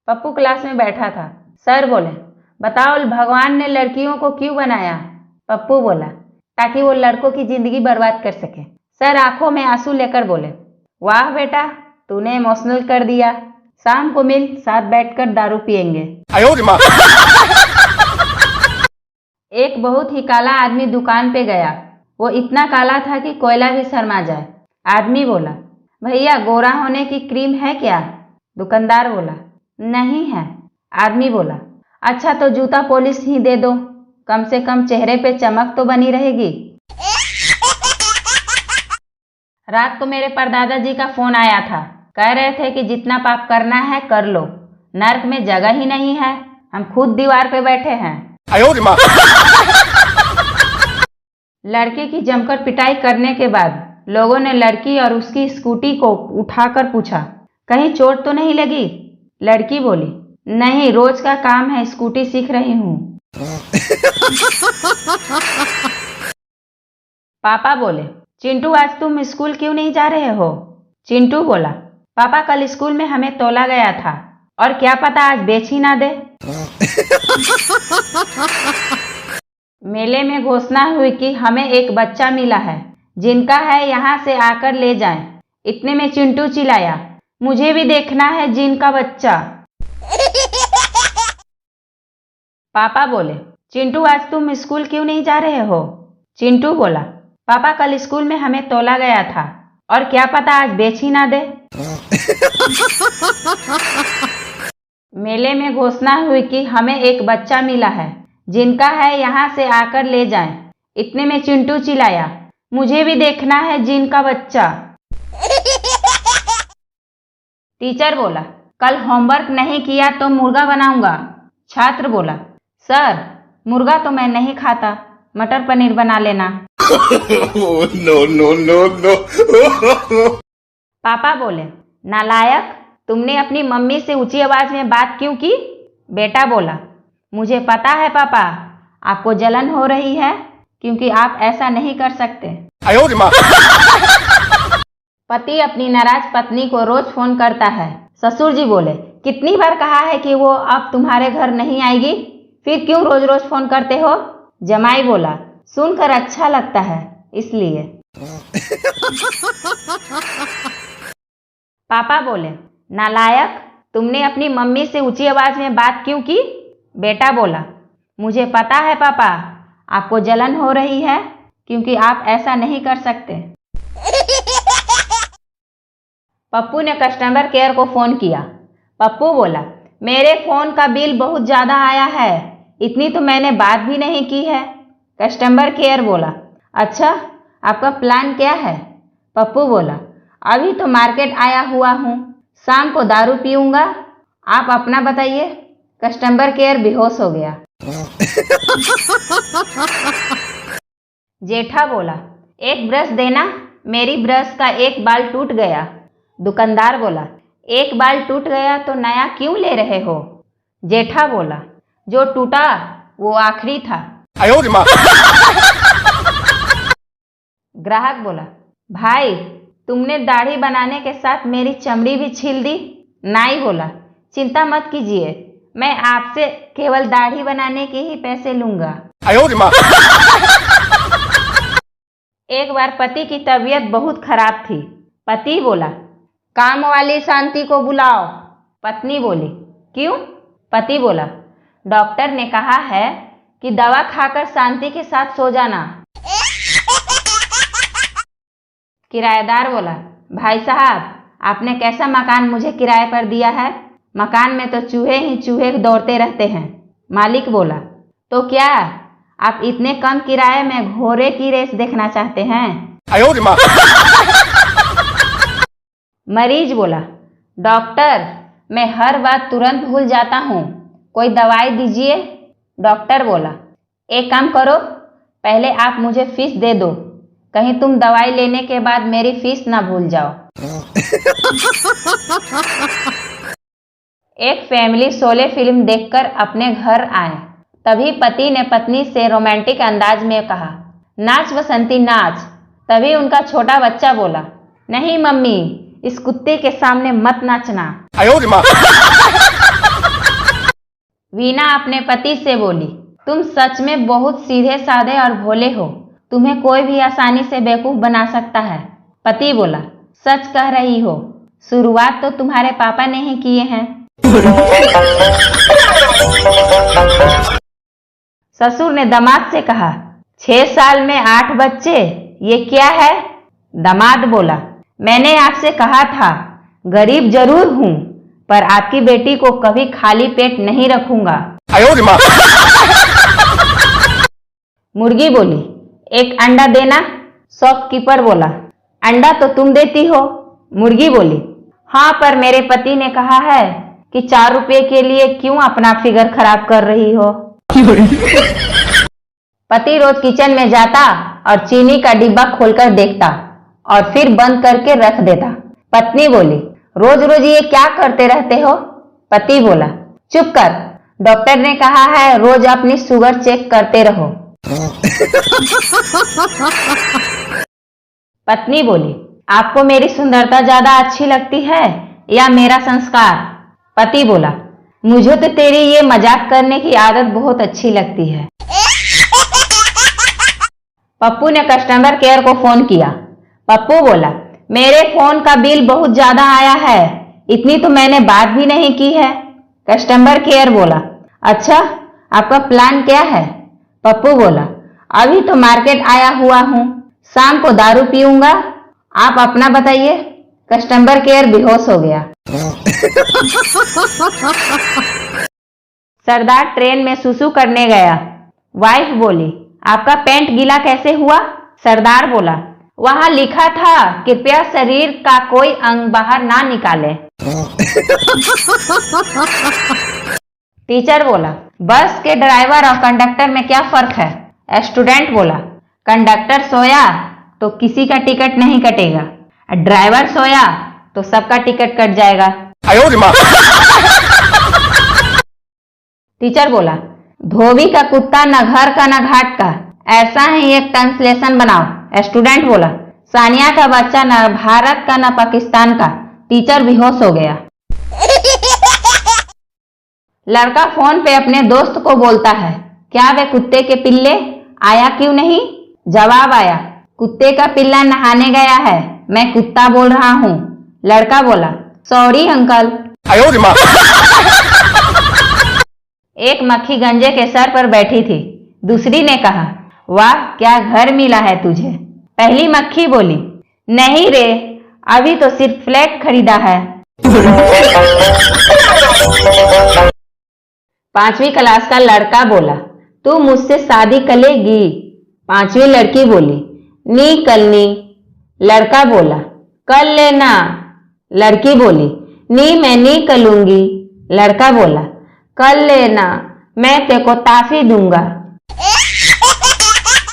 Pappu class में बैठा था। सर बोले, बताओ भगवान ने लड़कियों को क्यों बनाया? पप्पू बोला, ताकि वो लड़कों की जिंदगी बर्बाद कर सके। सर आंखों में आंसू लेकर बोले, वाह बेटा, तूने इमोशनल कर दिया। शाम को मिल, साथ बैठकर दारू पियेंगे। एक बहुत ही काला आदमी दुकान पे गया। वो इतना काला था कि कोयला भी शर्मा जाए। आदमी बोला, भैया गोरा होने की क्रीम है क्या? दुकानदार बोला, नहीं है। आदमी बोला, अच्छा तो जूता पॉलिश ही दे दो, कम से कम चेहरे पे चमक तो बनी रहेगी। रात को मेरे परदादा जी का फोन आया था। कह रहे थे कि जितना पाप करना है कर लो, नर्क में जगह ही नहीं है। हम खुद दीवार पे बैठे हैं। लड़के की जमकर पिटाई करने के बाद लोगों ने लड़की और उसकी स्कूटी को उठाकर पूछा, कहीं चोट तो नहीं लगी? लड़की बोली, नहीं, रोज का काम है, स्कूटी सीख रही हूँ। पापा बोले, चिंटू आज तुम स्कूल क्यों नहीं जा रहे हो? चिंटू बोला, पापा कल स्कूल में हमें तोला गया था और क्या पता आज बेच ही ना दे। मेले में घोषणा हुई कि हमें एक बच्चा मिला है, जिनका है यहाँ से आकर ले जाएं। इतने में चिंटू चिल्लाया, मुझे भी देखना है जिनका बच्चा। पापा बोले, चिंटू आज तुम स्कूल क्यों नहीं जा रहे हो? चिंटू बोला, पापा कल स्कूल में हमें तोला गया था और क्या पता आज बेच ही ना दे। मेले में घोषणा हुई कि हमें एक बच्चा मिला है, जिनका है यहाँ से आकर ले जाएं। इतने में चिंटू चिल्लाया, मुझे भी देखना है जिनका बच्चा। टीचर बोला, कल होमवर्क नहीं किया तो मुर्गा बनाऊंगा। छात्र बोला, सर मुर्गा तो मैं नहीं खाता, मटर पनीर बना लेना। No no no no. पापा बोले, नालायक, तुमने अपनी मम्मी से ऊंची आवाज में बात क्यों की? बेटा बोला, मुझे पता है पापा, आपको जलन हो रही है क्योंकि आप ऐसा नहीं कर सकते। पति अपनी नाराज पत्नी को रोज फोन करता है। ससुर जी बोले, कितनी बार कहा है कि वो अब तुम्हारे घर नहीं आएगी, फिर क्यों रोज रोज फोन करते हो? जमाई बोला, सुनकर अच्छा लगता है इसलिए। पापा बोले, नालायक, तुमने अपनी मम्मी से ऊंची आवाज में बात क्यों की? बेटा बोला, मुझे पता है पापा, आपको जलन हो रही है क्योंकि आप ऐसा नहीं कर सकते। पप्पू ने कस्टमर केयर को फोन किया। पप्पू बोला, मेरे फोन का बिल बहुत ज्यादा आया है, इतनी तो मैंने बात भी नहीं की है। कस्टमर केयर बोला, अच्छा आपका प्लान क्या है? पप्पू बोला, अभी तो मार्केट आया हुआ हूँ, शाम को दारू पीऊंगा, आप अपना बताइए। कस्टमर केयर बेहोश हो गया। जेठा बोला, एक ब्रश देना, मेरी ब्रश का एक बाल टूट गया। दुकानदार बोला, एक बाल टूट गया तो नया क्यों ले रहे हो? जेठा बोला, जो टूटा वो आखिरी था। ग्राहक बोला, भाई तुमने दाढ़ी बनाने के साथ मेरी चमड़ी भी छील दी। नाई बोला, चिंता मत कीजिए, मैं आपसे केवल दाढ़ी बनाने के ही पैसे लूंगा। एक बार पति की तबीयत बहुत खराब थी। पति बोला, काम वाली शांति को बुलाओ। पत्नी बोली, क्यों? पति बोला, डॉक्टर ने कहा है कि दवा खाकर शांति के साथ सो जाना। किराएदार बोला, भाई साहब आपने कैसा मकान मुझे किराए पर दिया है? मकान में तो चूहे ही चूहे दौड़ते रहते हैं। मालिक बोला, तो क्या आप इतने कम किराए में घोड़े की रेस देखना चाहते हैं? मरीज बोला, डॉक्टर मैं हर बात तुरंत भूल जाता हूँ, कोई दवाई दीजिए। डॉक्टर बोला, एक काम करो, पहले आप मुझे फीस दे दो, कहीं तुम दवाई लेने के बाद मेरी फीस ना भूल जाओ। एक फैमिली शोले फिल्म देखकर अपने घर आए। तभी पति ने पत्नी से रोमांटिक अंदाज में कहा, नाच बसंती नाच। तभी उनका छोटा बच्चा बोला, नहीं मम्मी, इस कुत्ते के सामने मत नाचना। वीना अपने पति से बोली, तुम सच में बहुत सीधे साधे और भोले हो, तुम्हें कोई भी आसानी से बेवकूफ बना सकता है। पति बोला, सच कह रही हो, शुरुआत तो तुम्हारे पापा ने ही किए हैं। ससुर ने दामाद से कहा, 6 साल में 8 बच्चे, ये क्या है? दामाद बोला, मैंने आपसे कहा था गरीब जरूर हूं, पर आपकी बेटी को कभी खाली पेट नहीं रखूंगा। मुर्गी बोली, एक अंडा देना। शॉपकीपर बोला, अंडा तो तुम देती हो। मुर्गी बोली, हाँ, पर मेरे पति ने कहा है कि 4 रुपये के लिए क्यों अपना फिगर खराब कर रही हो। पति रोज किचन में जाता और चीनी का डिब्बा खोलकर देखता और फिर बंद करके रख देता। पत्नी बोली, रोज रोज ये क्या करते रहते हो? पति बोला, चुप कर, डॉक्टर ने कहा है रोज अपनी शुगर चेक करते रहो। पत्नी बोली, आपको मेरी सुंदरता ज्यादा अच्छी लगती है या मेरा संस्कार? पति बोला, मुझे तो तेरी ये मजाक करने की आदत बहुत अच्छी लगती है। पप्पू ने कस्टमर केयर को फोन किया। पप्पू बोला, मेरे फोन का बिल बहुत ज्यादा आया है, इतनी तो मैंने बात भी नहीं की है। कस्टमर केयर बोला, अच्छा, आपका प्लान क्या है? पप्पू बोला, अभी तो मार्केट आया हुआ हूं, शाम को दारू पीऊंगा, आप अपना बताइए। कस्टमर केयर बेहोश हो गया। सरदार ट्रेन में सुसु करने गया। वाइफ बोली, आपका पैंट गीला कैसे हुआ? सरदार बोला, वहां लिखा था कृपया शरीर का कोई अंग बाहर ना निकाले। टीचर बोला, बस के ड्राइवर और कंडक्टर में क्या फर्क है? स्टूडेंट बोला, कंडक्टर सोया तो किसी का टिकट नहीं कटेगा, ड्राइवर सोया तो सबका टिकट कट जाएगा। टीचर बोला, धोबी का कुत्ता न घर का न घाट का, ऐसा ही एक ट्रांसलेशन बनाओ। स्टूडेंट बोला, सानिया का बच्चा न भारत का न पाकिस्तान का। टीचर बेहोश हो गया। लड़का फोन पे अपने दोस्त को बोलता है, क्या वे कुत्ते के पिल्ले आया क्यों नहीं? जवाब आया, कुत्ते का पिल्ला नहाने गया है, मैं कुत्ता बोल रहा हूँ। लड़का बोला, सॉरी अंकल। एक मक्खी गंजे के सर पर बैठी थी। दूसरी ने कहा, वाह, क्या घर मिला है तुझे। पहली मक्खी बोली, नहीं रे, अभी तो सिर्फ फ्लैट खरीदा है। 5वीं क्लास का लड़का बोला, तू मुझसे शादी करेगी? 5वीं लड़की बोली, नी कलनी। लड़का बोला, कर लेना। लड़की बोली, नी मैं नहीं कलूंगी। लड़का बोला, कर लेना, मैं तेको ताफी दूंगा।